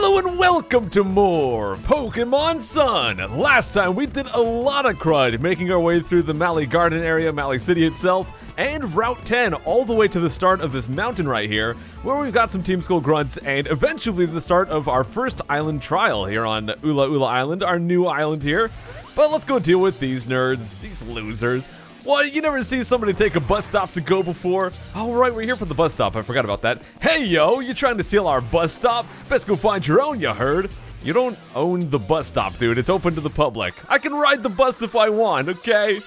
Hello and welcome to more Pokemon Sun! Last time we did a lot of crud, making our way through the Mali Garden area, Mali City itself, and Route 10 all the way to the start of this mountain right here, where we've got some Team Skull grunts, and eventually the start of our first island trial here on Ula Ula Island, our new island here. But let's go deal with these nerds, these losers. What, you never see somebody take a bus stop to go before? Oh, right, we're here for the bus stop. I forgot about that. Hey, yo, you trying to steal our bus stop? Best go find your own, you heard? You don't own the bus stop, dude. It's open to the public. I can ride the bus if I want, okay?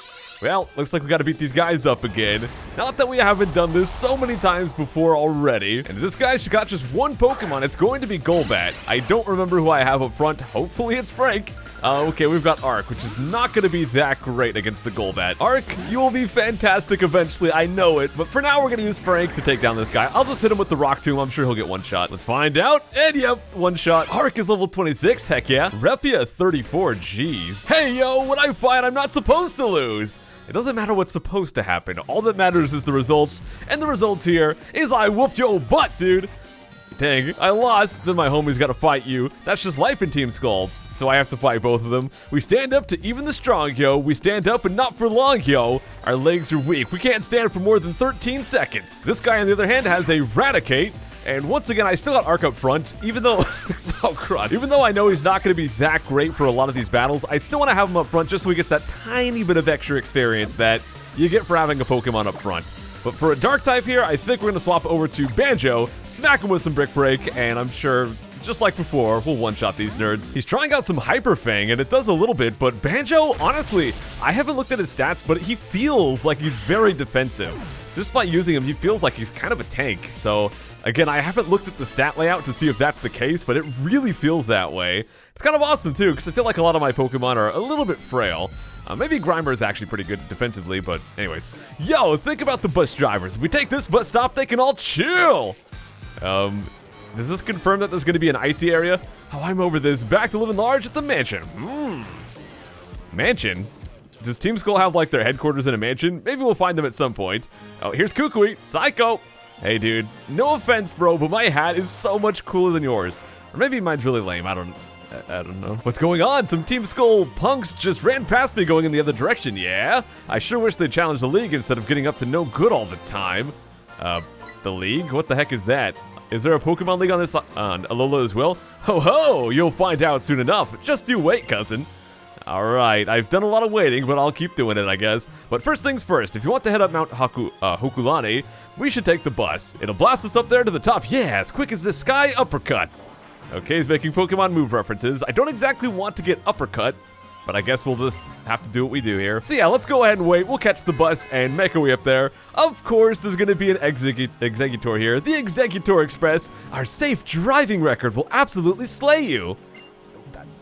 Well, looks like we gotta beat these guys up again. Not that we haven't done this so many times before already. And this guy's got just one Pokemon. It's going to be Golbat. I don't remember who I have up front. Hopefully it's Frank. Okay, we've got Arc, which is not going to be that great against the Golbat. Arc, you will be fantastic eventually, I know it, but for now we're going to use Frank to take down this guy. I'll just hit him with the Rock Tomb, I'm sure he'll get one shot. Let's find out, and yep, one shot. Arc is level 26, heck yeah. Repia 34, jeez. Hey yo, when I fight, I'm not supposed to lose. It doesn't matter what's supposed to happen, all that matters is the results, and the results here is I whooped your butt, dude. Dang, I lost, then my homie's gotta fight you. That's just life in Team Skull, so I have to fight both of them. We stand up to even the strong, yo. We stand up and not for long, yo. Our legs are weak. We can't stand for more than 13 seconds. This guy, on the other hand, has a Eradicate. And once again, I still got Arc up front, even though, oh crud, even though I know he's not going to be that great for a lot of these battles, I still want to have him up front just so he gets that tiny bit of extra experience that you get for having a Pokemon up front. But for a Dark type here, I think we're going to swap over to Banjo, smack him with some Brick Break, and I'm sure, just like before, we'll one-shot these nerds. He's trying out some Hyper Fang, and it does a little bit, but Banjo, honestly, I haven't looked at his stats, but he feels like he's very defensive. Just by using him, he feels like he's kind of a tank. So, again, I haven't looked at the stat layout to see if that's the case, but it really feels that way. It's kind of awesome, too, because I feel like a lot of my Pokemon are a little bit frail. Maybe Grimer is actually pretty good defensively, but anyways. Yo, think about the bus drivers. If we take this bus stop, they can all chill. Does this confirm that there's going to be an icy area? Oh, I'm over this. Back to living large at the mansion. Mansion? Does Team Skull have, like, their headquarters in a mansion? Maybe we'll find them at some point. Oh, here's Kukui. Psycho. Hey, dude. No offense, bro, but my hat is so much cooler than yours. Or maybe mine's really lame. I don't know. What's going on? Some Team Skull punks just ran past me going in the other direction, yeah? I sure wish they'd challenge the league instead of getting up to no good all the time. The league? What the heck is that? Is there a Pokemon League on this on Alola as well? Ho ho! You'll find out soon enough. Just you wait, cousin. Alright, I've done a lot of waiting, but I'll keep doing it, I guess. But first things first, if you want to head up Mount Hokulani, we should take the bus. It'll blast us up there to the top, yeah, as quick as this sky uppercut. Okay, he's making Pokemon move references. I don't exactly want to get uppercut, but I guess we'll just have to do what we do here. So yeah, let's go ahead and wait. We'll catch the bus and make our way up there. Of course, there's going to be an Exeggutor here. The Exeggutor Express. Our safe driving record will absolutely slay you.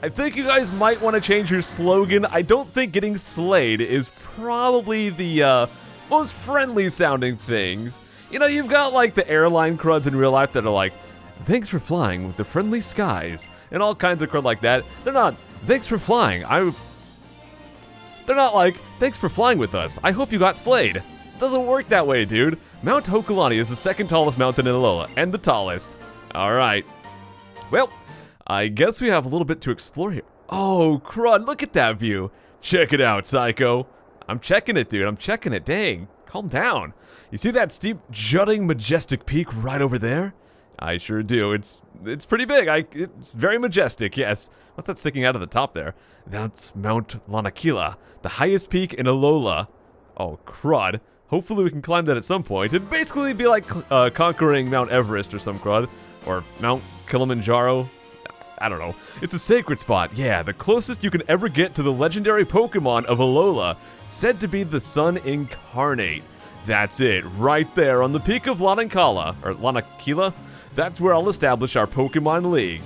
I think you guys might want to change your slogan. I don't think getting slayed is probably the most friendly sounding things. You know, you've got like the airline cruds in real life that are like, thanks for flying with the friendly skies, and all kinds of crud like that. They're not, thanks for flying. They're not like, thanks for flying with us. I hope you got slayed. Doesn't work that way, dude. Mount Hokulani is the second tallest mountain in Alola, and the tallest. Alright. Well, I guess we have a little bit to explore here. Oh, crud, look at that view. Check it out, Psycho. I'm checking it, dude. I'm checking it. Dang, calm down. You see that steep, jutting, majestic peak right over there? I sure do. It's pretty big. It's very majestic, yes. What's that sticking out of the top there? That's Mount Lanakila, the highest peak in Alola. Oh, crud. Hopefully we can climb that at some point. It'd basically be like conquering Mount Everest or some crud. Or Mount Kilimanjaro. I don't know. It's a sacred spot. Yeah, the closest you can ever get to the legendary Pokemon of Alola, said to be the Sun Incarnate. That's it, right there on the peak of Lanakila. That's where I'll establish our Pokemon League.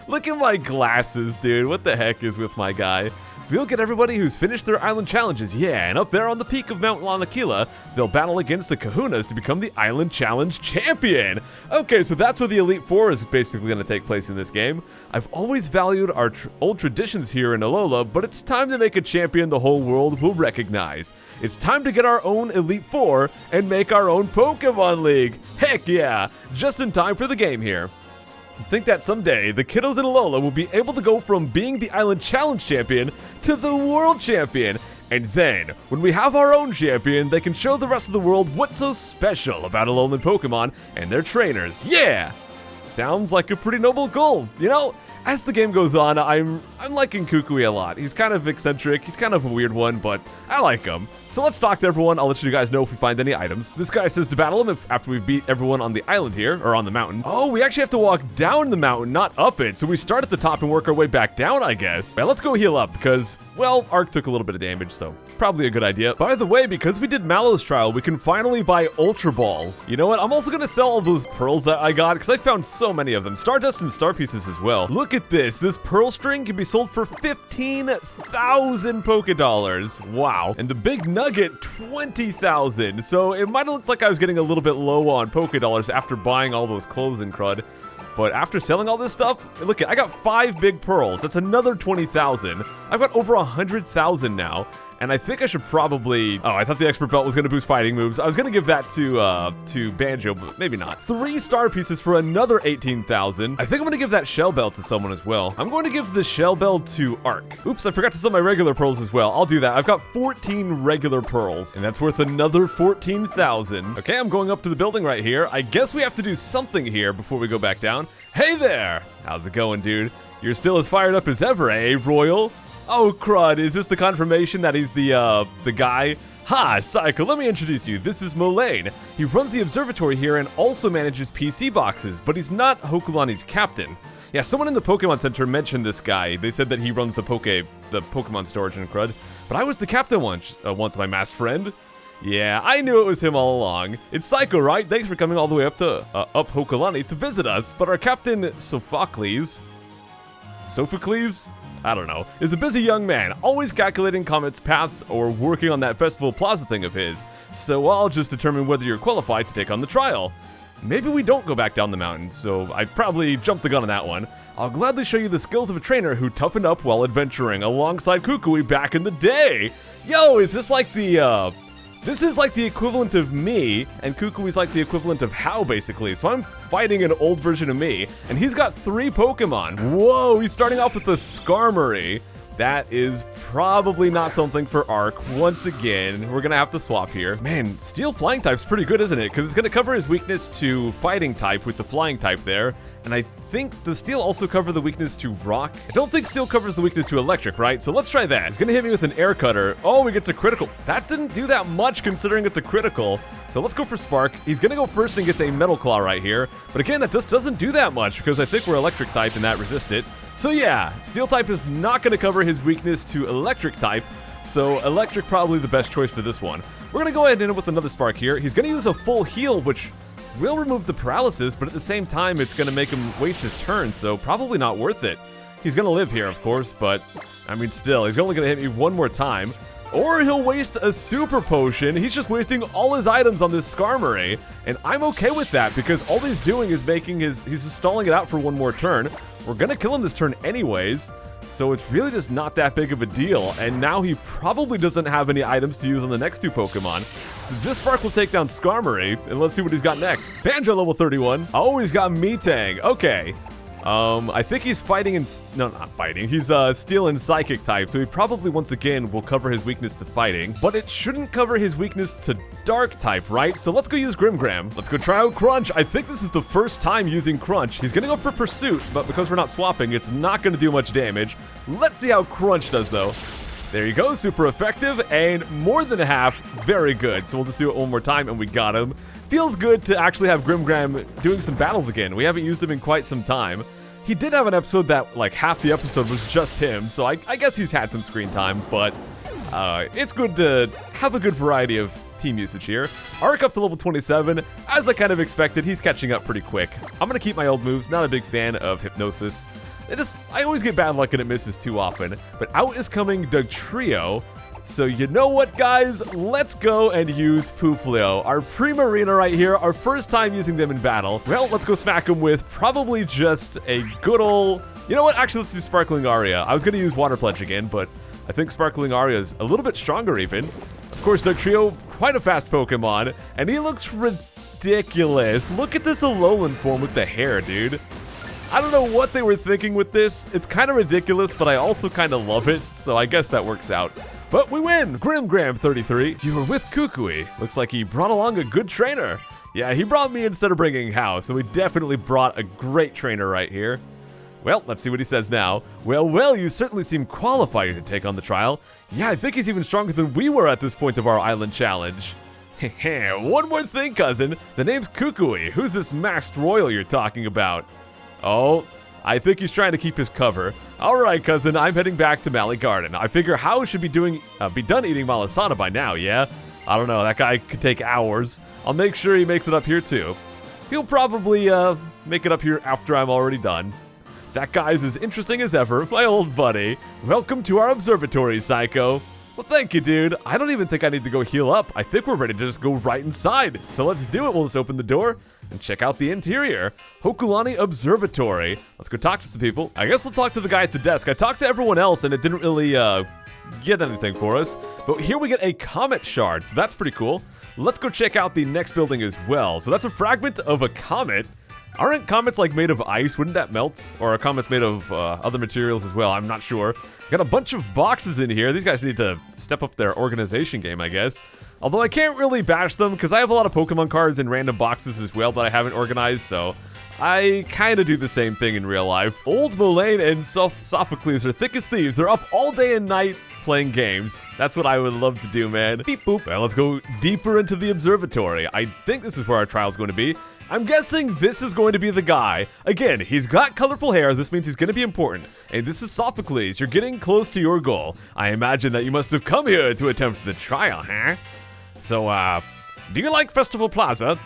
Look at my glasses, dude. What the heck is with my guy? We'll get everybody who's finished their island challenges, yeah, and up there on the peak of Mount Lanakila, they'll battle against the Kahunas to become the Island Challenge Champion! Okay, so that's where the Elite Four is basically going to take place in this game. I've always valued our old traditions here in Alola, but it's time to make a champion the whole world will recognize. It's time to get our own Elite Four and make our own Pokemon League! Heck yeah! Just in time for the game here. Think that someday the kiddos in Alola will be able to go from being the Island Challenge champion to the World Champion. And then, when we have our own champion, they can show the rest of the world what's so special about Alolan Pokemon and their trainers. Yeah! Sounds like a pretty noble goal, you know? As the game goes on, I'm liking Kukui a lot. He's kind of eccentric, he's kind of a weird one, but I like him. So let's talk to everyone. I'll let you guys know if we find any items. This guy says to battle him after we beat everyone on the island here, or on the mountain. Oh, we actually have to walk down the mountain, not up it. So we start at the top and work our way back down, I guess. Right, let's go heal up because, well, Arc took a little bit of damage, so probably a good idea. By the way, because we did Mallow's Trial, we can finally buy Ultra Balls. You know what? I'm also gonna sell all those pearls that I got because I found so many of them. Stardust and Star Pieces as well. Look at this. This pearl string can be sold for 15,000 Poké Dollars. Wow. And the big nugget, 20,000. So it might have looked like I was getting a little bit low on Poké Dollars after buying all those clothes and crud. But after selling all this stuff, look, I got 5 big pearls. That's another 20,000. I've got over 100,000 now. And I think I should probably... Oh, I thought the Expert Belt was going to boost fighting moves. I was going to give that to Banjo, but maybe not. 3 star pieces for another 18,000. I think I'm going to give that Shell Bell to someone as well. I'm going to give the Shell Bell to Arc. Oops, I forgot to sell my regular pearls as well. I'll do that. I've got 14 regular pearls, and that's worth another 14,000. Okay, I'm going up to the building right here. I guess we have to do something here before we go back down. Hey there! How's it going, dude? You're still as fired up as ever, eh, Royal? Oh, crud, is this the confirmation that he's the guy? Hi, Psycho, let me introduce you. This is Mullane. He runs the observatory here and also manages PC boxes, but he's not Hokulani's captain. Yeah, someone in the Pokemon Center mentioned this guy. They said that he runs the Pokemon storage and crud, but I was the captain once, my masked friend. Yeah, I knew it was him all along. It's Psycho, right? Thanks for coming all the way up to Hokulani to visit us, but our captain, Sophocles? I don't know, is a busy young man, always calculating Comet's paths or working on that Festival Plaza thing of his. So I'll just determine whether you're qualified to take on the trial. Maybe we don't go back down the mountain, so I probably jumped the gun on that one. I'll gladly show you the skills of a trainer who toughened up while adventuring alongside Kukui back in the day. Yo, is this like the, This is like the equivalent of me, and Kukui's like the equivalent of How, basically. So I'm fighting an old version of me, and he's got 3 Pokemon. Whoa, he's starting off with the Skarmory. That is probably not something for Arc. Once again, we're gonna have to swap here. Man, Steel Flying type's pretty good, isn't it? Because it's gonna cover his weakness to Fighting type with the Flying type there. And I think, does Steel also cover the weakness to Rock? I don't think Steel covers the weakness to Electric, right? So let's try that. He's gonna hit me with an Air Cutter. Oh, he gets a critical. That didn't do that much considering it's a critical. So let's go for Spark. He's gonna go first and gets a Metal Claw right here. But again, that just doesn't do that much because I think we're Electric type and that resist it. So yeah, Steel type is not gonna cover his weakness to Electric type. So Electric probably the best choice for this one. We're gonna go ahead and end it with another Spark here. He's gonna use a full heal, which will remove the paralysis, but at the same time, it's gonna make him waste his turn, so probably not worth it. He's gonna live here, of course, but I mean, still, he's only gonna hit me one more time. Or he'll waste a Super Potion. He's just wasting all his items on this Skarmory, and I'm okay with that because all he's doing is he's just stalling it out for one more turn. We're gonna kill him this turn anyways, so it's really just not that big of a deal, and now he probably doesn't have any items to use on the next 2 Pokemon. So this Spark will take down Skarmory, and let's see what he's got next. Banjo level 31. Oh, he's got Metang. Okay. I think he's fighting in... No, not fighting. He's Steel and Psychic type, so he probably once again will cover his weakness to fighting, but it shouldn't cover his weakness to Dark type, right? So let's go use Grimgram. Let's go try out Crunch. I think this is the first time using Crunch. He's gonna go for Pursuit, but because we're not swapping, it's not gonna do much damage. Let's see how Crunch does, though. There you go, super effective, and more than half, very good. So we'll just do it one more time, and we got him. Feels good to actually have Grimgram doing some battles again. We haven't used him in quite some time. He did have an episode that, like, half the episode was just him, so I guess he's had some screen time, but it's good to have a good variety of team usage here. Arc up to level 27. As I kind of expected, he's catching up pretty quick. I'm going to keep my old moves. Not a big fan of Hypnosis. I always get bad luck and it misses too often. But out is coming Dugtrio. So you know what, guys? Let's go and use Pooplio, our Primarina right here, our first time using them in battle. Well, let's go smack them with probably just a good old... You know what? Actually, let's do Sparkling Aria. I was going to use Water Pledge again, but I think Sparkling Aria is a little bit stronger even. Of course, Dugtrio, quite a fast Pokemon, and he looks ridiculous. Look at this Alolan form with the hair, dude. I don't know what they were thinking with this. It's kind of ridiculous, but I also kind of love it, so I guess that works out. But we win! Grimgram33, you were with Kukui. Looks like he brought along a good trainer. Yeah, he brought me instead of bringing Hao, so we definitely brought a great trainer right here. Well, let's see what he says now. Well, you certainly seem qualified to take on the trial. Yeah, I think he's even stronger than we were at this point of our island challenge. Heh, one more thing, cousin. The name's Kukui. Who's this masked royal you're talking about? Oh, I think he's trying to keep his cover. Alright, cousin, I'm heading back to Mali Garden. I figure Hao should be done eating malasada by now, yeah? I don't know, that guy could take hours. I'll make sure he makes it up here too. He'll probably make it up here after I'm already done. That guy's as interesting as ever, my old buddy. Welcome to our observatory, Psycho. Well, thank you, dude. I don't even think I need to go heal up. I think we're ready to just go right inside. So let's do it. We'll just open the door and check out the interior. Hokulani Observatory. Let's go talk to some people. I guess we'll talk to the guy at the desk. I talked to everyone else and it didn't really get anything for us. But here we get a comet shard, so that's pretty cool. Let's go check out the next building as well. So that's a fragment of a comet. Aren't comets like made of ice? Wouldn't that melt? Or are comets made of other materials as well? I'm not sure. Got a bunch of boxes in here. These guys need to step up their organization game, I guess. Although I can't really bash them because I have a lot of Pokemon cards in random boxes as well that I haven't organized, so I kind of do the same thing in real life. Old Mullane and Sophocles are thick as thieves. They're up all day and night playing games. That's what I would love to do, man. Beep boop. Well, let's go deeper into the observatory. I think this is where our trial's going to be. I'm guessing this is going to be the guy. Again, he's got colorful hair. This means he's going to be important. And this is Sophocles. You're getting close to your goal. I imagine that you must have come here to attempt the trial, huh? So, do you like Festival Plaza?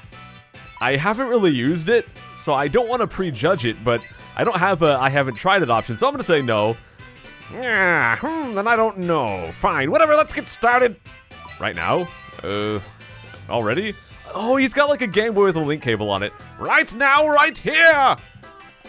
I haven't really used it, so I don't want to prejudge it, but I don't have a I haven't tried it option, so I'm going to say no. Yeah, then I don't know. Fine, whatever, let's get started. Right now? Already? Oh, he's got like a Game Boy with a link cable on it. Right now, right here!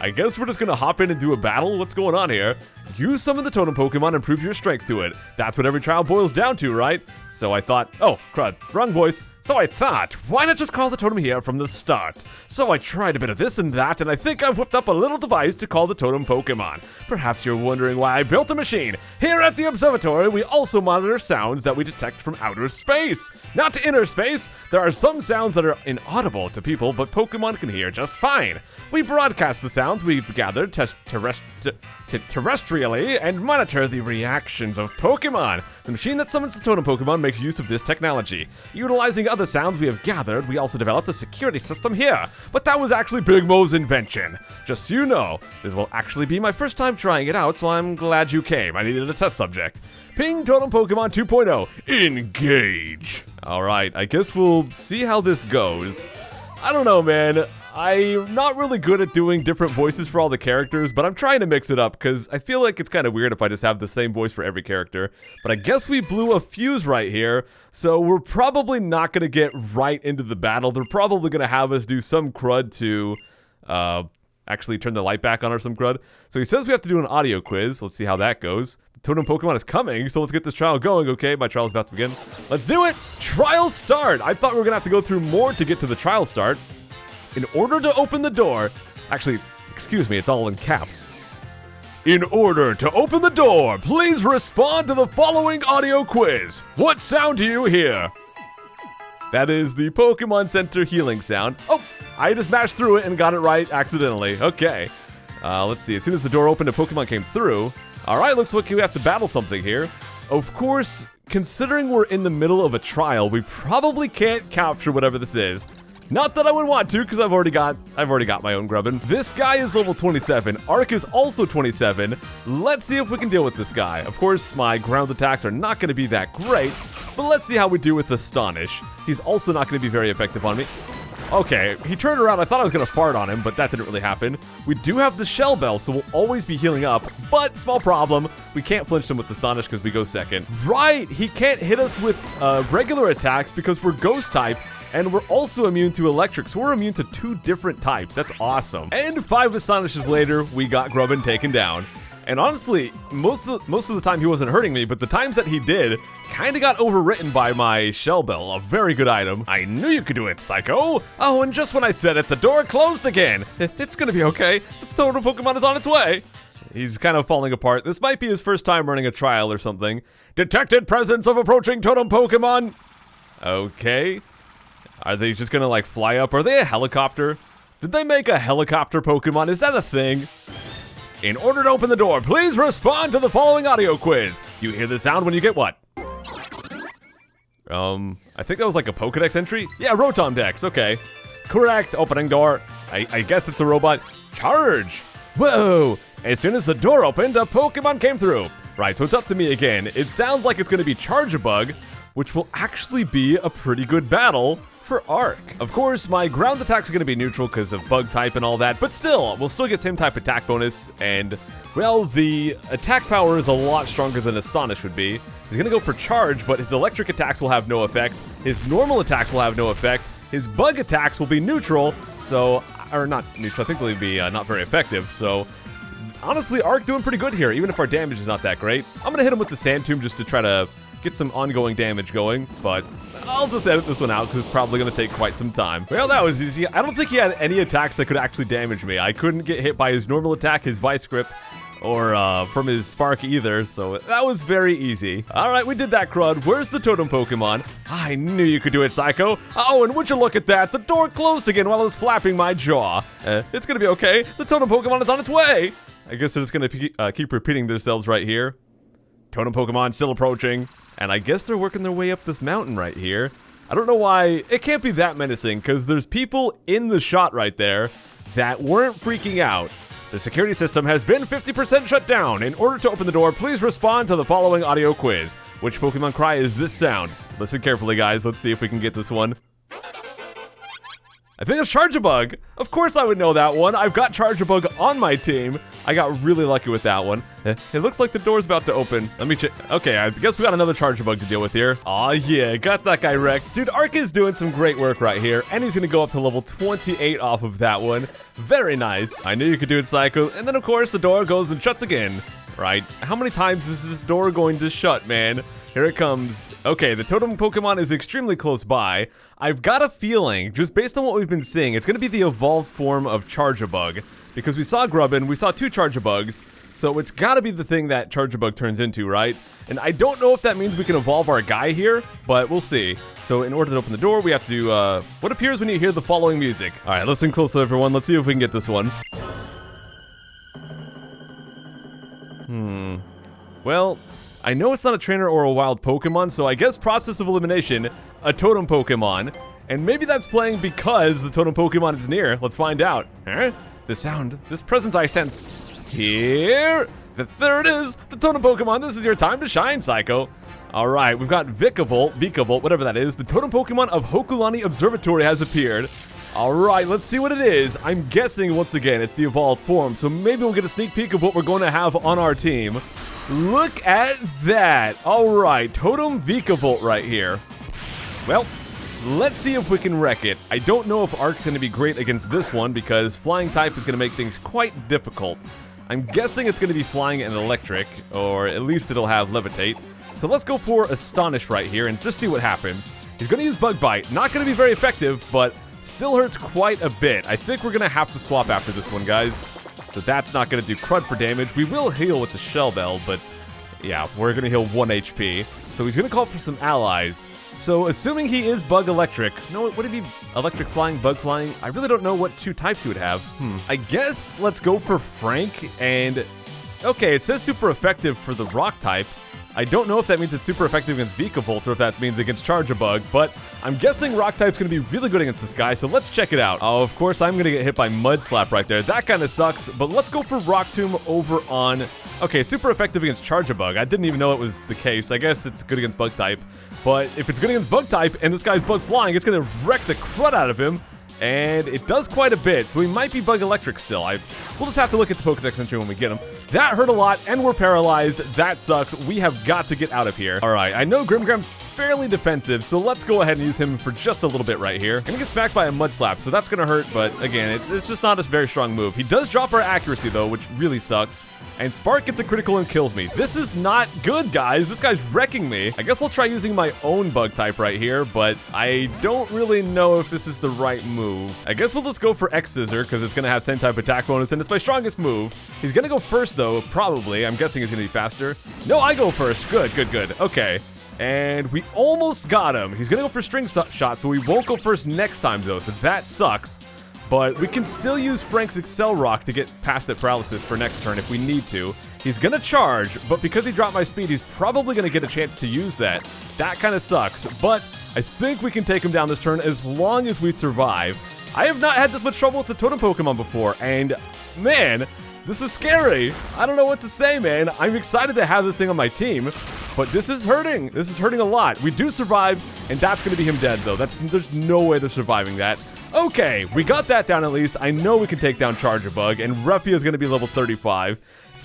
I guess we're just gonna hop in and do a battle. What's going on here? Use some of the totem Pokemon and prove your strength to it. That's what every trial boils down to, right? So I thought, oh, crud, wrong voice. So I thought, why not just call the totem here from the start? So I tried a bit of this and that, and I think I've whipped up a little device to call the totem Pokemon. Perhaps you're wondering why I built a machine. Here at the observatory, we also monitor sounds that we detect from outer space. Not inner space. There are some sounds that are inaudible to people, but Pokemon can hear just fine. We broadcast the sounds we've gathered terrestrially and monitor the reactions of Pokemon. The machine that summons the totem Pokemon makes use of this technology. Utilizing other sounds we have gathered, we also developed a security system here. But that was actually Big Mo's invention. Just so you know, this will actually be my first time trying it out, so I'm glad you came. I needed a test subject. Ping Totem Pokemon 2.0, engage. Alright, I guess we'll see how this goes. I don't know, man. I'm not really good at doing different voices for all the characters, but I'm trying to mix it up because I feel like it's kind of weird if I just have the same voice for every character. But I guess we blew a fuse right here, so we're probably not going to get right into the battle. They're probably going to have us do some crud to actually turn the light back on or some crud. So he says we have to do an audio quiz. Let's see how that goes. The totem Pokemon is coming, so let's get this trial going. Okay, my trial's about to begin. Let's do it! Trial start! I thought we were going to have to go through more to get to the trial start. In order to open the door, actually, excuse me, it's all in caps. In order to open the door, please respond to the following audio quiz. What sound do you hear? That is the Pokemon Center healing sound. Oh, I just mashed through it and got it right accidentally. Okay. Let's see, as soon as the door opened, a Pokemon came through. All right, looks like we have to battle something here. Of course, considering we're in the middle of a trial, we probably can't capture whatever this is. Not that I would want to, because I've already got my own grubbin. This guy is level 27. Arc is also 27. Let's see if we can deal with this guy. Of course, my ground attacks are not going to be that great, but let's see how we do with Astonish. He's also not going to be very effective on me. Okay, he turned around. I thought I was going to fart on him, but that didn't really happen. We do have the Shell Bell, so we'll always be healing up, but small problem. We can't flinch him with Astonish because we go second. Right, he can't hit us with regular attacks because we're Ghost type. And we're also immune to electric, so we're immune to 2 different types. That's awesome. And 5 Astonishes later, we got Grubbin taken down. And honestly, most of the time he wasn't hurting me, but the times that he did kind of got overwritten by my Shell Bell, a very good item. I knew you could do it, Psycho. Oh, and just when I said it, the door closed again. It's gonna be okay. The Totem Pokemon is on its way. He's kind of falling apart. This might be his first time running a trial or something. Detected presence of approaching Totem Pokemon. Okay. Are they just gonna like fly up? Are they a helicopter? Did they make a helicopter Pokemon? Is that a thing? In order to open the door, please respond to the following audio quiz. You hear the sound when you get what? I think that was like a Pokedex entry? Yeah, Rotom Dex, okay. Correct, opening door. I guess it's a robot. Charge! Whoa! As soon as the door opened, a Pokemon came through. Right, so it's up to me again. It sounds like it's going to be Charge-a-Bug, which will actually be a pretty good battle for Arc. Of course, my ground attacks are going to be neutral because of bug type and all that, but still, we'll still get same type attack bonus, and, well, the attack power is a lot stronger than Astonish would be. He's going to go for Charge, but his electric attacks will have no effect, his normal attacks will have no effect, his bug attacks will be neutral, so, or not neutral, I think they'll be not very effective, so honestly, Arc doing pretty good here, even if our damage is not that great. I'm going to hit him with the Sand Tomb just to try to get some ongoing damage going, but I'll just edit this one out because it's probably going to take quite some time. Well, that was easy. I don't think he had any attacks that could actually damage me. I couldn't get hit by his normal attack, his Vice Grip, or from his Spark either, so that was very easy. Alright, we did that, Crud. Where's the Totem Pokemon? I knew you could do it, Psycho. Oh, and would you look at that? The door closed again while I was flapping my jaw. It's going to be okay. The Totem Pokemon is on its way. I guess they're just going to keep repeating themselves right here. Totem Pokemon still approaching. And I guess they're working their way up this mountain right here. I don't know why. It can't be that menacing, because there's people in the shot right there that weren't freaking out. The security system has been 50% shut down. In order to open the door, please respond to the following audio quiz. Which Pokemon cry is this sound? Listen carefully, guys. Let's see if we can get this one. I think it's Charge-a-Bug. Of course I would know that one. I've got Charge-a-Bug on my team. I got really lucky with that one. It looks like the door's about to open. Let me check. Okay, I guess we got another Charge-a-Bug to deal with here. Aw, yeah, got that guy wrecked. Dude, Arc is doing some great work right here, and he's gonna go up to level 28 off of that one. Very nice. I knew you could do it, Psycho. And then, of course, the door goes and shuts again. Right? How many times is this door going to shut, man? Here it comes. Okay, the Totem Pokemon is extremely close by. I've got a feeling, just based on what we've been seeing, it's going to be the evolved form of Charge-a-Bug. Because we saw Grubbin, we saw two Charge-a-Bugs, so it's got to be the thing that Charge-a-Bug turns into, right? And I don't know if that means we can evolve our guy here, but we'll see. So in order to open the door, we have to do, what appears when you hear the following music. Alright, listen closely, everyone. Let's see if we can get this one. Well, I know it's not a trainer or a wild Pokemon, so I guess process of elimination, a Totem Pokemon. And maybe that's playing because the Totem Pokemon is near. Let's find out. Huh? The sound, this presence I sense. Here! There it is! The Totem Pokemon, this is your time to shine, Psycho. Alright, we've got Vikavolt, whatever that is. The Totem Pokemon of Hokulani Observatory has appeared. Alright, let's see what it is. I'm guessing, once again, it's the evolved form, so maybe we'll get a sneak peek of what we're going to have on our team. Look at that! Alright, Totem Vikavolt right here. Well, let's see if we can wreck it. I don't know if Arc's going to be great against this one, because Flying type is going to make things quite difficult. I'm guessing it's going to be Flying and Electric, or at least it'll have Levitate. So let's go for Astonish right here and just see what happens. He's going to use Bug Bite. Not going to be very effective, but still hurts quite a bit. I think we're going to have to swap after this one, guys. So that's not going to do crud for damage. We will heal with the Shell Bell, but yeah, we're going to heal 1 HP. So he's going to call for some allies. So assuming he is Bug Electric, no, would it be Electric Flying, Bug Flying? I really don't know what two types he would have. I guess let's go for Frank and... Okay, it says super effective for the Rock type. I don't know if that means it's super effective against Vikavolt or if that means against Charge-a-Bug, but I'm guessing Rock type's going to be really good against this guy, so let's check it out. Oh, of course, I'm going to get hit by Mud Slap right there. That kind of sucks, but let's go for Rock Tomb over on... Okay, super effective against Charge-a-Bug. I didn't even know it was the case. I guess it's good against Bug type, but if it's good against Bug type and this guy's Bug Flying, it's going to wreck the crud out of him. and it does quite a bit, so we might be bug electric still. We'll just have to look at the Pokedex entry when we get him. That hurt a lot, and we're paralyzed. That sucks. We have got to get out of here. All right, I know Grimgram's fairly defensive, so let's go ahead and use him for just a little bit right here. Gonna get smacked by a Mud Slap, so that's gonna hurt, but again, it's just not a very strong move. He does drop our accuracy, though, which really sucks. And Spark gets a critical and kills me. This is not good, guys. This guy's wrecking me. I guess I'll try using my own bug type right here, but I don't really know if this is the right move. I guess we'll just go for X-Scissor, because it's going to have same type attack bonus, and it's my strongest move. He's going to go first, though, probably. I'm guessing he's going to be faster. No, I go first. Good, good, good. Okay. And we almost got him. He's going to go for String Shot, so we won't go first next time, though, so that sucks. But we can still use Frank's Excel Rock to get past that paralysis for next turn if we need to. He's gonna charge, but because he dropped my speed, he's probably gonna get a chance to use that. That kind of sucks, but I think we can take him down this turn as long as we survive. I have not had this much trouble with the Totem Pokemon before, and man, this is scary. I don't know what to say, man. I'm excited to have this thing on my team, but this is hurting. This is hurting a lot. We do survive, and that's gonna be him dead, though. There's no way they're surviving that. Okay, we got that down at least. I know we can take down Charjabug, and Refia is going to be level 35.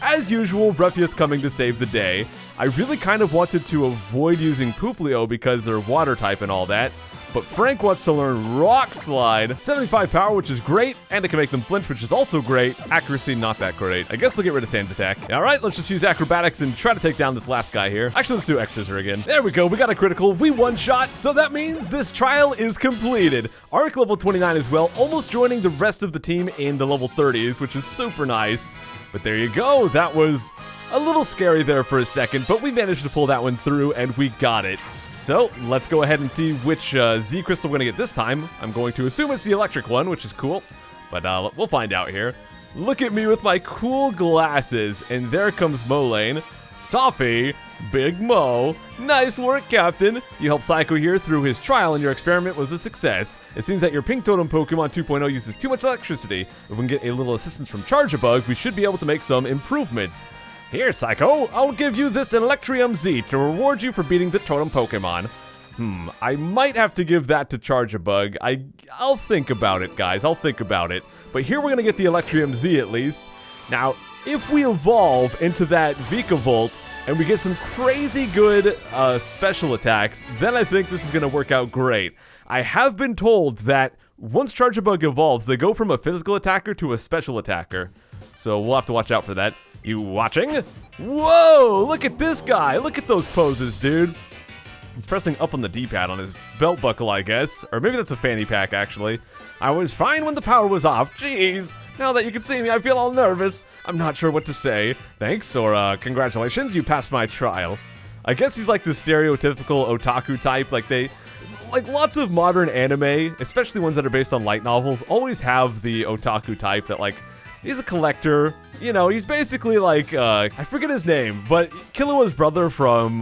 As usual, Refia's coming to save the day. I really kind of wanted to avoid using Pooplio because they're water type and all that, but Frank wants to learn Rock Slide. 75 power, which is great, and it can make them flinch, which is also great. Accuracy, not that great. I guess they'll get rid of Sand Attack. All right, let's just use Acrobatics and try to take down this last guy here. Actually, let's do X-Scissor again. There we go, we got a critical. We one-shot, so that means this trial is completed. Arc level 29 as well, almost joining the rest of the team in the level 30s, which is super nice. But there you go, that was a little scary there for a second, but we managed to pull that one through, and we got it. So, let's go ahead and see which Z Crystal we're going to get this time. I'm going to assume it's the electric one, which is cool. But we'll find out here. Look at me with my cool glasses. And there comes Molane. Sophie, Big Mo. Nice work, Captain. You helped Psycho here through his trial, and your experiment was a success. It seems that your Pink Totem Pokemon 2.0 uses too much electricity. If we can get a little assistance from Charjabug, we should be able to make some improvements. Here, Psycho, I'll give you this Electrium Z to reward you for beating the Totem Pokemon. I might have to give that to Charjabug. I'll think about it, guys. I'll think about it. But here we're going to get the Electrium Z at least. Now, if we evolve into that Vikavolt and we get some crazy good special attacks, then I think this is going to work out great. I have been told that once Charjabug evolves, they go from a physical attacker to a special attacker. So we'll have to watch out for that. You watching? Whoa, look at this guy. Look at those poses, dude. He's pressing up on the D-pad on his belt buckle, I guess. Or maybe that's a fanny pack, actually. I was fine when the power was off. Jeez. Now that you can see me, I feel all nervous. I'm not sure what to say. Thanks, or congratulations, you passed my trial. I guess he's like the stereotypical otaku type. Like lots of modern anime, especially ones that are based on light novels, always have the otaku type that, like, he's a collector. You know, he's basically like, I forget his name, but Killua's brother from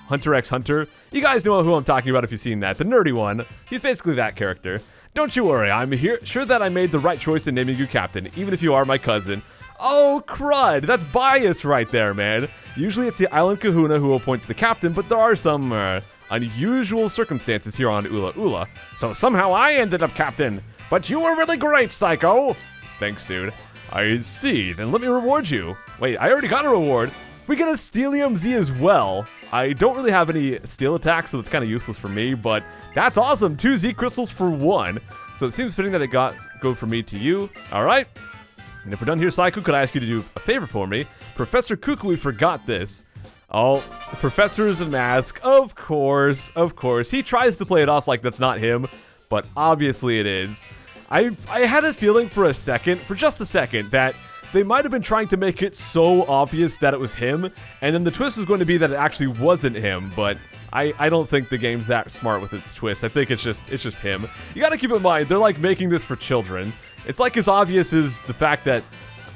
Hunter x Hunter. You guys know who I'm talking about if you've seen that. The nerdy one. He's basically that character. Don't you worry, I'm sure that I made the right choice in naming you Captain, even if you are my cousin. Oh, crud. That's bias right there, man. Usually it's the Island Kahuna who appoints the captain, but there are some unusual circumstances here on Ula Ula. So somehow I ended up captain. But you were really great, Psycho. Thanks, dude. I see. Then let me reward you. Wait, I already got a reward. We get a Steelium Z as well. I don't really have any steel attacks, so it's kind of useless for me, but that's awesome. 2 Z crystals for 1. So it seems fitting that it go from me to you. All right. And if we're done here, Psycho, could I ask you to do a favor for me? Professor Kukui forgot this. Oh, the professor is a mask. Of course, of course. He tries to play it off like that's not him, but obviously it is. I had a feeling for just a second, that they might have been trying to make it so obvious that it was him, and then the twist was going to be that it actually wasn't him, but I don't think the game's that smart with its twist. I think it's just him. You gotta keep in mind, they're like making this for children. It's like as obvious as the fact that,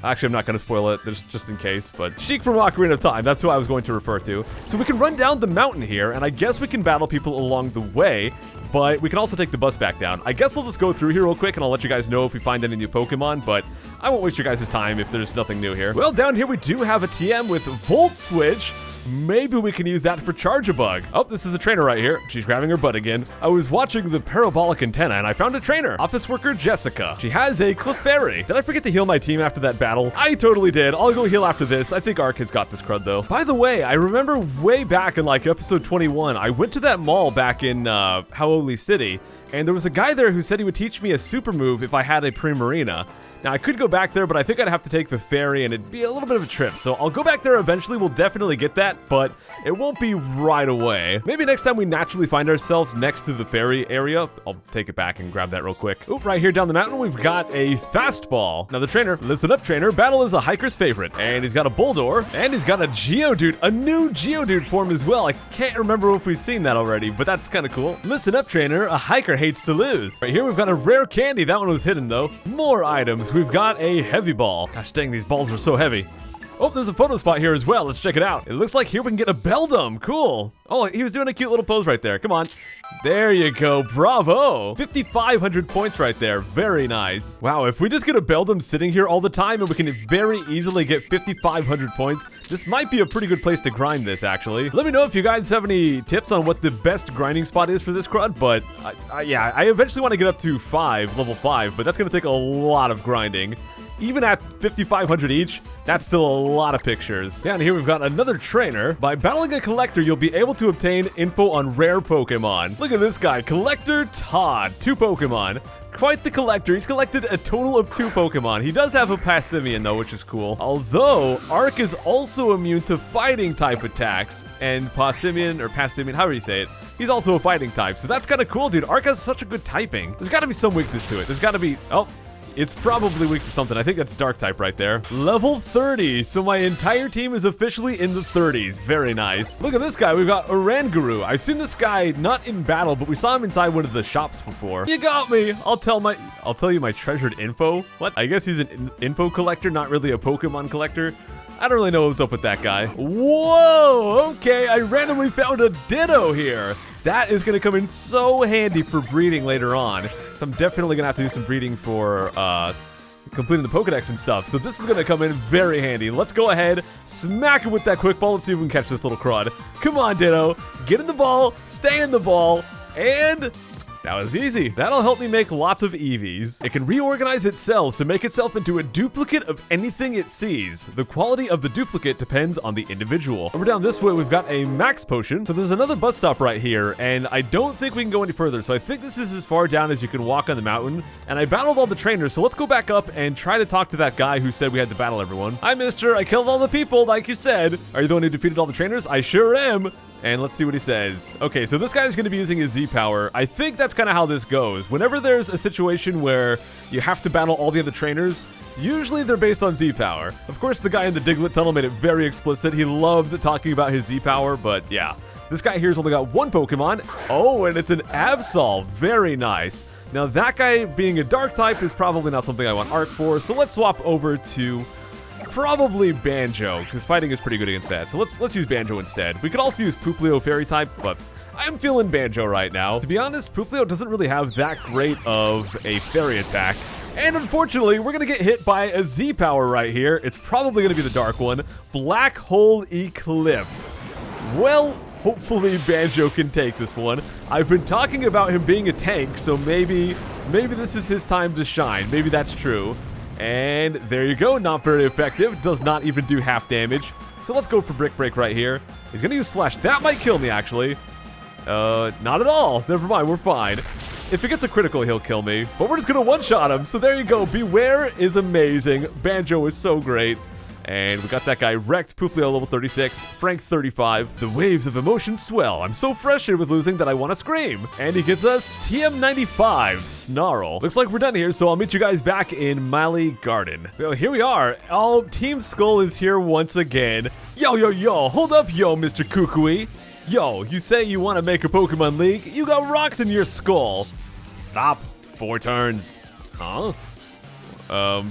actually I'm not gonna spoil it, just in case, but Sheik from Ocarina of Time, that's who I was going to refer to. So we can run down the mountain here, and I guess we can battle people along the way, but we can also take the bus back down. I guess I'll just go through here real quick, and I'll let you guys know if we find any new Pokemon, but I won't waste your guys' time if there's nothing new here. Well, down here we do have a TM with Volt Switch. maybe we can use that for Charge-a-Bug. Oh, this is a trainer right here. She's grabbing her butt again. I was watching the parabolic antenna and I found a trainer. Office worker Jessica. She has a Clefairy. Did I forget to heal my team after that battle? I totally did. I'll go heal after this. I think Ark has got this crud though. By the way, I remember way back in like episode 21, I went to that mall back in Hau'oli City, and there was a guy there who said he would teach me a super move if I had a Primarina. Now, I could go back there, but I think I'd have to take the ferry, and it'd be a little bit of a trip. So I'll go back there eventually. We'll definitely get that, but it won't be right away. Maybe next time we naturally find ourselves next to the ferry area. I'll take it back and grab that real quick. Oop, right here down the mountain, we've got a fastball. Now, the trainer, listen up, trainer. Battle is a hiker's favorite. And he's got a Bulldor, and he's got a Geodude, a new Geodude form as well. I can't remember if we've seen that already, but that's kind of cool. Listen up, trainer. A hiker hates to lose. Right here, we've got a rare candy. That one was hidden, though. More items. We've got a heavy ball. Gosh dang, these balls are so heavy. Oh, there's a photo spot here as well. Let's check it out. It looks like here we can get a Beldum. Cool. Oh, he was doing a cute little pose right there. Come on. There you go. Bravo. 5,500 points right there. Very nice. Wow, if we just get a Beldum sitting here all the time and we can very easily get 5,500 points, this might be a pretty good place to grind this, actually. Let me know if you guys have any tips on what the best grinding spot is for this crud, but yeah, I eventually want to get up to level 5, but that's going to take a lot of grinding. Even at 5,500 each, that's still a lot of pictures. Yeah, and here we've got another trainer. By battling a collector, you'll be able to obtain info on rare Pokemon. Look at this guy, Collector Todd, 2 Pokemon. Quite the collector. He's collected a total of 2 Pokemon. He does have a Pastimian though, which is cool. Although, Ark is also immune to fighting type attacks. And Pastimian, however you say it, he's also a fighting type. So that's kind of cool, dude. Ark has such a good typing. There's got to be some weakness to it. There's got to be... Oh. It's probably weak to something. I think that's dark type right there. Level 30. So my entire team is officially in the 30s. Very nice. Look at this guy. We've got Oranguru. I've seen this guy not in battle, but we saw him inside one of the shops before. You got me. I'll tell you my treasured info. What? I guess he's an info collector, not really a Pokemon collector. I don't really know what's up with that guy. Whoa, okay, I randomly found a Ditto here. That is gonna come in so handy for breeding later on. So I'm definitely gonna have to do some breeding for completing the Pokedex and stuff. So this is gonna come in very handy. Let's go ahead, smack him with that quick ball. Let's see if we can catch this little crud. Come on, Ditto, get in the ball, stay in the ball, and... that was easy. That'll help me make lots of EVs. It can reorganize its cells to make itself into a duplicate of anything it sees. The quality of the duplicate depends on the individual. Over down this way, we've got a max potion. So there's another bus stop right here, and I don't think we can go any further. So I think this is as far down as you can walk on the mountain. And I battled all the trainers, so let's go back up and try to talk to that guy who said we had to battle everyone. Hi, mister. I killed all the people, like you said. Are you the one who defeated all the trainers? I sure am. And let's see what he says. Okay, so this guy is going to be using his Z-Power. I think that's kind of how this goes. Whenever there's a situation where you have to battle all the other trainers, usually they're based on Z-Power. Of course, the guy in the Diglett tunnel made it very explicit. He loved talking about his Z-Power, but yeah. This guy here's only got 1 Pokemon. Oh, and it's an Absol. Very nice. Now, that guy being a Dark type is probably not something I want Arc for, so let's swap over to... probably Banjo, because fighting is pretty good against that. So let's use Banjo instead. We could also use Puplio Fairy type, but I'm feeling Banjo right now. To be honest, Puplio doesn't really have that great of a fairy attack. And unfortunately, we're going to get hit by a Z-Power right here. It's probably going to be the dark one. Black Hole Eclipse. Well, hopefully Banjo can take this one. I've been talking about him being a tank, so maybe this is his time to shine. Maybe that's true. And there you go, not very effective, does not even do half damage. So let's go for Brick Break right here. He's gonna use Slash, that might kill me actually. Not at all, never mind, we're fine. If it gets a critical, he'll kill me, but we're just gonna one-shot him. So there you go, Beware is amazing, Banjo is so great. And we got that guy wrecked. Puplio level 36, Frank 35. The waves of emotion swell. I'm so frustrated with losing that I want to scream. And he gives us TM95, Snarl. Looks like we're done here, so I'll meet you guys back in Mali Garden. Well, here we are. Oh, Team Skull is here once again. Yo, yo, yo, hold up, yo, Mr. Kukui. Yo, you say you want to make a Pokemon League? You got rocks in your skull. Stop. 4 turns. Huh?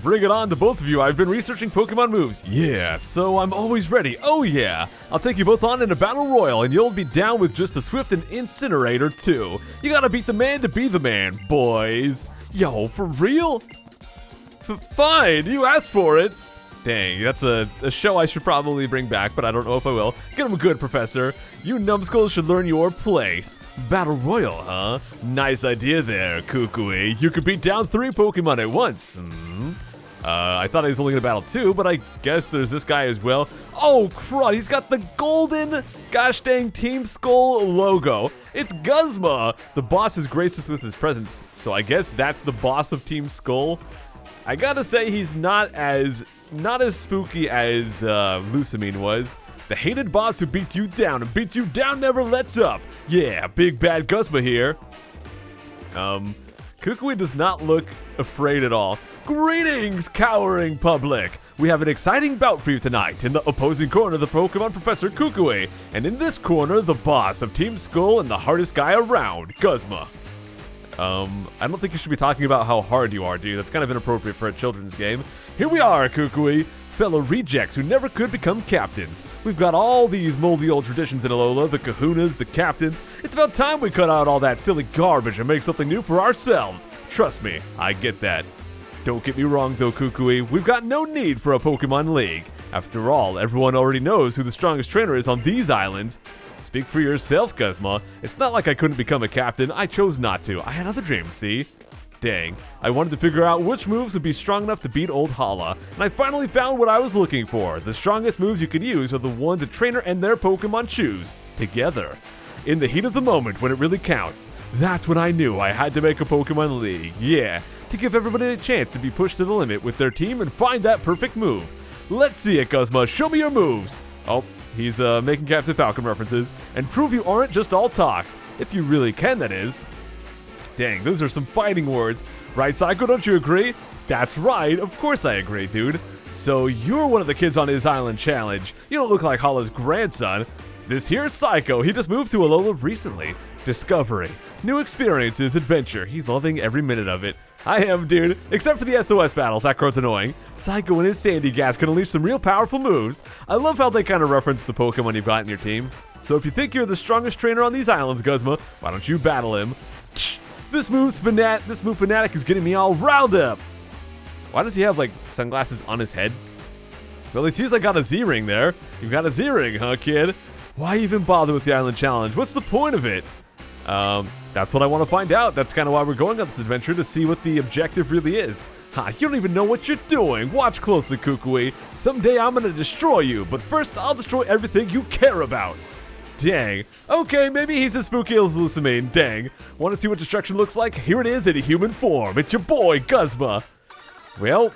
Bring it on to both of you. I've been researching Pokemon moves. Yeah, so I'm always ready. Oh yeah. I'll take you both on in a battle royal, and you'll be down with just a Swift and Incinerator too. You gotta beat the man to be the man, boys. Yo, for real? Fine, you asked for it. Dang, that's a show I should probably bring back, but I don't know if I will. Get him good, Professor. You numbskulls should learn your place. Battle Royal, huh? Nice idea there, Kukui. You could beat down 3 Pokemon at once. I thought he was only gonna battle 2, but I guess there's this guy as well. Oh, crud, he's got the golden, gosh dang, Team Skull logo. It's Guzma. The boss has graced us with his presence, so I guess that's the boss of Team Skull. I gotta say, he's not as spooky as Lucamine was. The hated boss who beats you down and beats you down never lets up. Yeah, big bad Guzma here. Kukui does not look afraid at all. Greetings, cowering public! We have an exciting bout for you tonight. In the opposing corner, the Pokemon Professor Kukui, and in this corner, the boss of Team Skull and the hardest guy around, Guzma. I don't think you should be talking about how hard you are, dude. That's kind of inappropriate for a children's game. Here we are, Kukui, fellow rejects who never could become captains. We've got all these moldy old traditions in Alola, the kahunas, the captains. It's about time we cut out all that silly garbage and make something new for ourselves. Trust me, I get that. Don't get me wrong though, Kukui, we've got no need for a Pokemon League. After all, everyone already knows who the strongest trainer is on these islands. Speak for yourself, Guzma. It's not like I couldn't become a captain, I chose not to. I had other dreams, see? Dang, I wanted to figure out which moves would be strong enough to beat old Hala, and I finally found what I was looking for. The strongest moves you can use are the ones a trainer and their Pokemon choose, together. In the heat of the moment, when it really counts, that's when I knew I had to make a Pokemon League, yeah, to give everybody a chance to be pushed to the limit with their team and find that perfect move. Let's see it, Guzma, show me your moves. Oh, he's making Captain Falcon references, and prove you aren't just all talk, if you really can, that is. Dang, those are some fighting words. Right, Psycho, don't you agree? That's right, of course I agree, dude. So you're one of the kids on his island challenge. You don't look like Hala's grandson. This here's Psycho, he just moved to Alola recently. Discovery, new experiences, adventure. He's loving every minute of it. I am, dude. Except for the SOS battles, that crowd's annoying. Psycho and his Sandy Gas can unleash some real powerful moves. I love how they kind of reference the Pokemon you've got in your team. So if you think you're the strongest trainer on these islands, Guzma, why don't you battle him? This move fanatic is getting me all riled up. Why does he have, like, sunglasses on his head? Well, he sees I got a Z-ring there. You got a Z-ring, huh, kid? Why even bother with the island challenge? What's the point of it? That's what I want to find out. That's kind of why we're going on this adventure, to see what the objective really is. Ha, you don't even know what you're doing. Watch closely, Kukui. Someday I'm gonna destroy you, but first I'll destroy everything you care about. Dang. Okay, maybe he's as spooky as Lucamine. Dang. Want to see what destruction looks like? Here it is in a human form. It's your boy, Guzma. Well,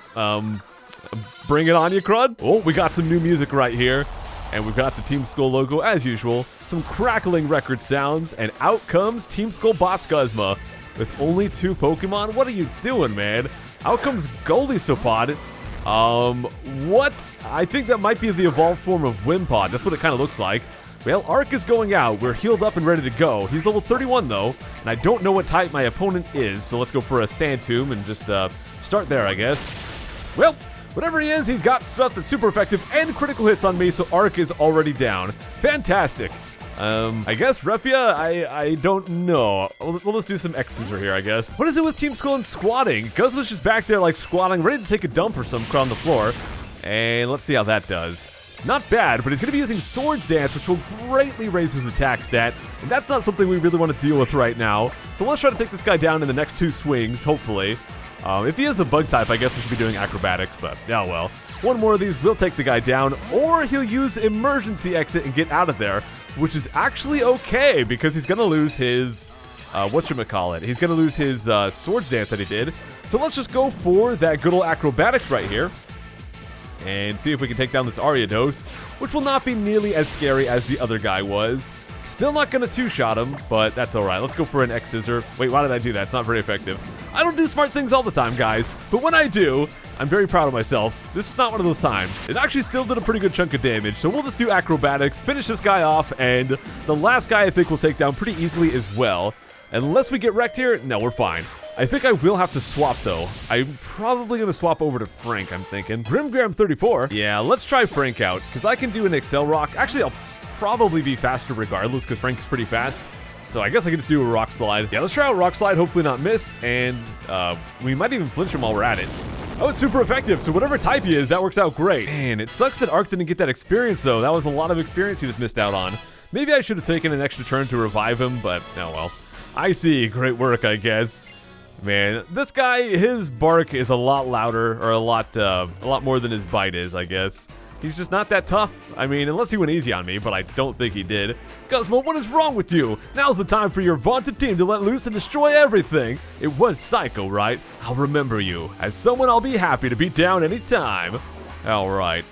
bring it on, you crud. Oh, we got some new music right here. And we've got the Team Skull logo as usual. Some crackling record sounds. And out comes Team Skull boss Guzma. With only 2 Pokemon? What are you doing, man? Out comes Goldisopod. What? I think that might be the evolved form of Wimpod. That's what it kind of looks like. Well, Arc is going out. We're healed up and ready to go. He's level 31, though, and I don't know what type my opponent is, so let's go for a Sand Tomb and just start there, I guess. Well, whatever he is, he's got stuff that's super effective and critical hits on me, so Arc is already down. Fantastic. I guess Repia, I don't know. We'll just do some X-Scissor here, I guess. What is it with Team Skull and squatting? Guzma's just back there, like, squatting, ready to take a dump or some on the floor. And let's see how that does. Not bad, but he's going to be using Swords Dance, which will greatly raise his attack stat, and that's not something we really want to deal with right now. So let's try to take this guy down in the next 2 swings, hopefully. If he is a bug type, I guess he should be doing acrobatics, but oh well. One more of these will take the guy down, or he'll use Emergency Exit and get out of there, which is actually okay, because he's going to lose his, whatchamacallit, he's going to lose his Swords Dance that he did. So let's just go for that good old acrobatics right here. And see if we can take down this Ariados, which will not be nearly as scary as the other guy was. Still not going to 2-shot him, but that's alright. Let's go for an X-Scissor. Wait, why did I do that? It's not very effective. I don't do smart things all the time, guys, but when I do, I'm very proud of myself. This is not one of those times. It actually still did a pretty good chunk of damage, so we'll just do acrobatics, finish this guy off, and the last guy I think we'll take down pretty easily as well. Unless we get wrecked here, no, we're fine. I think I will have to swap, though. I'm probably going to swap over to Frank, I'm thinking. Grimgram 34. Yeah, let's try Frank out, because I can do an Excel Rock. Actually, I'll probably be faster regardless, because Frank is pretty fast. So I guess I can just do a Rock Slide. Yeah, let's try out Rock Slide, hopefully not miss, and we might even flinch him while we're at it. Oh, it's super effective. So whatever type he is, that works out great. Man, it sucks that Ark didn't get that experience, though. That was a lot of experience he just missed out on. Maybe I should have taken an extra turn to revive him, but oh well. I see. Great work, I guess. Man, this guy, his bark is a lot louder, or a lot more than his bite is, I guess. He's just not that tough. I mean, unless he went easy on me, but I don't think he did. Guzmo, what is wrong with you? Now's the time for your vaunted team to let loose and destroy everything. It was Psycho, right? I'll remember you. As someone I'll be happy to beat down anytime. Alright.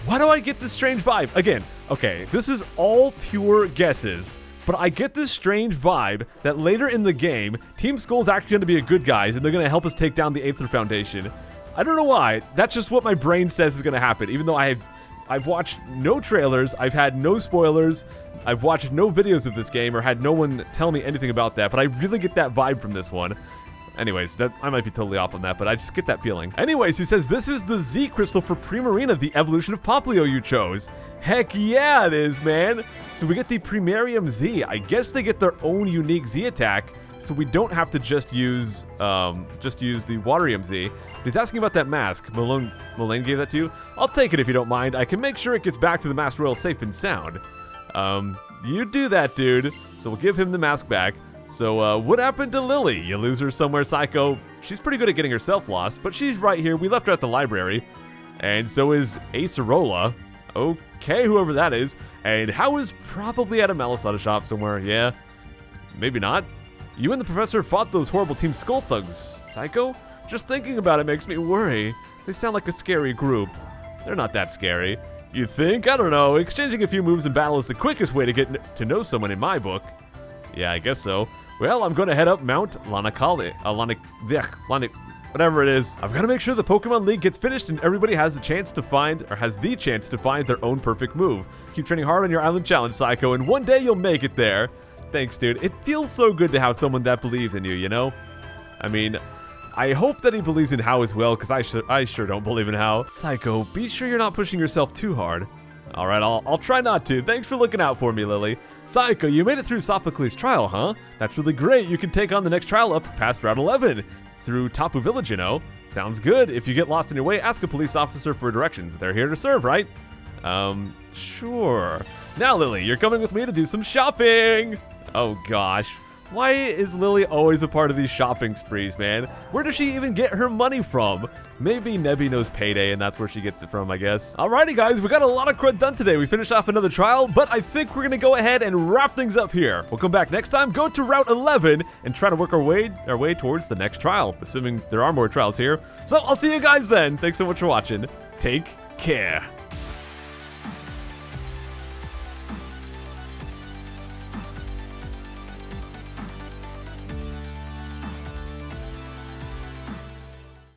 Why do I get this strange vibe? Again, okay, this is all pure guesses. But I get this strange vibe that later in the game, Team Skull's actually going to be a good guys, and they're going to help us take down the Aether Foundation. I don't know why. That's just what my brain says is going to happen, even though I've watched no trailers, I've had no spoilers, I've watched no videos of this game, or had no one tell me anything about that, but I really get that vibe from this one. Anyways, I might be totally off on that, but I just get that feeling. Anyways, he says, this is the Z crystal for Primarina, the evolution of Poplio you chose. Heck yeah, it is, man. So we get the Primarium Z. I guess they get their own unique Z attack, so we don't have to just use the Waterium Z. He's asking about that mask. Mullane gave that to you? I'll take it if you don't mind. I can make sure it gets back to the Masked Royal safe and sound. You do that, dude. So we'll give him the mask back. So, what happened to Lily? You lose her somewhere, Psycho? She's pretty good at getting herself lost, but she's right here. We left her at the library. And so is Acerola. Okay, whoever that is. And How is probably at a Malasada shop somewhere. Yeah, maybe not. You and the professor fought those horrible Team Skull thugs, Psycho? Just thinking about it makes me worry. They sound like a scary group. They're not that scary. You think? I don't know. Exchanging a few moves in battle is the quickest way to get to know someone in my book. Yeah, I guess so. Well, I'm going to head up Mount Lanakali. Whatever it is. I've got to make sure the Pokemon League gets finished and everybody has the chance to find their own perfect move. Keep training hard on your island challenge, Psycho, and one day you'll make it there. Thanks, dude. It feels so good to have someone that believes in you, you know? I mean, I hope that he believes in How as well, because I sure don't believe in How. Psycho, be sure you're not pushing yourself too hard. Alright, I'll try not to. Thanks for looking out for me, Lily. Psycho, you made it through Sophocles' trial, huh? That's really great. You can take on the next trial up past Route 11. Through Tapu Village, you know. Sounds good. If you get lost in your way, ask a police officer for directions. They're here to serve, right? Sure. Now, Lily, you're coming with me to do some shopping. Oh, gosh. Why is Lily always a part of these shopping sprees, man? Where does she even get her money from? Maybe Nebby knows Payday, and that's where she gets it from, I guess. Alrighty, guys, we got a lot of crud done today. We finished off another trial, but I think we're going to go ahead and wrap things up here. We'll come back next time, go to Route 11, and try to work our way towards the next trial, assuming there are more trials here. So I'll see you guys then. Thanks so much for watching. Take care.